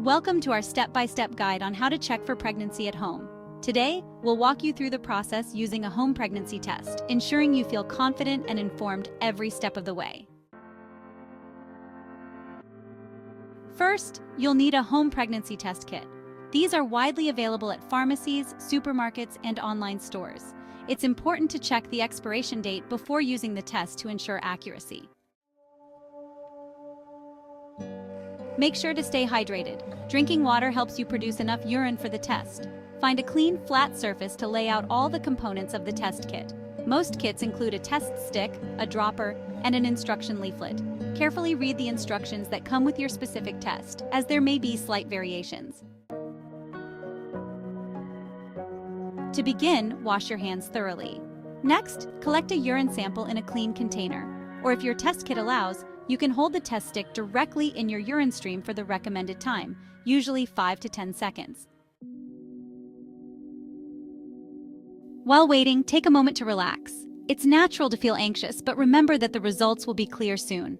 Welcome to our step-by-step guide on how to check for pregnancy at home. Today, we'll walk you through the process using a home pregnancy test, ensuring you feel confident and informed every step of the way. First, you'll need a home pregnancy test kit. These are widely available at pharmacies, supermarkets, and online stores. It's important to check the expiration date before using the test to ensure accuracy. Make sure to stay hydrated. Drinking water helps you produce enough urine for the test. Find a clean, flat surface to lay out all the components of the test kit. Most kits include a test stick, a dropper, and an instruction leaflet. Carefully read the instructions that come with your specific test, as there may be slight variations. To begin, wash your hands thoroughly. Next, collect a urine sample in a clean container, or if your test kit allows, you can hold the test stick directly in your urine stream for the recommended time, usually 5 to 10 seconds. While waiting, take a moment to relax. It's natural to feel anxious, but remember that the results will be clear soon.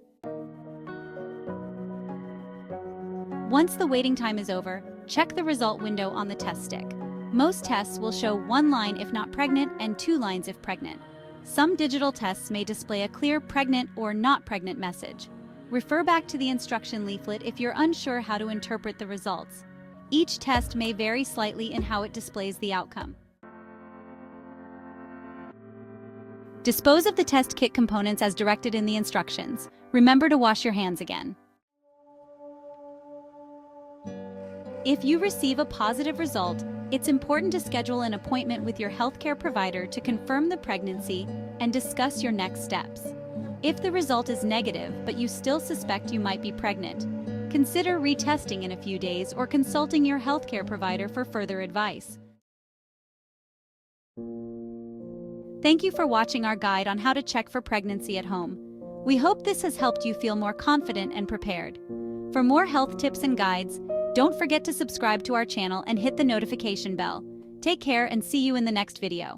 Once the waiting time is over, check the result window on the test stick. Most tests will show 1 line if not pregnant and 2 lines if pregnant. Some digital tests may display a clear pregnant or not pregnant message. Refer back to the instruction leaflet if you're unsure how to interpret the results. Each test may vary slightly in how it displays the outcome. Dispose of the test kit components as directed in the instructions. Remember to wash your hands again. If you receive a positive result, it's important to schedule an appointment with your healthcare provider to confirm the pregnancy and discuss your next steps. If the result is negative, but you still suspect you might be pregnant, consider retesting in a few days or consulting your healthcare provider for further advice. Thank you for watching our guide on how to check for pregnancy at home. We hope this has helped you feel more confident and prepared. For more health tips and guides, don't forget to subscribe to our channel and hit the notification bell. Take care and see you in the next video.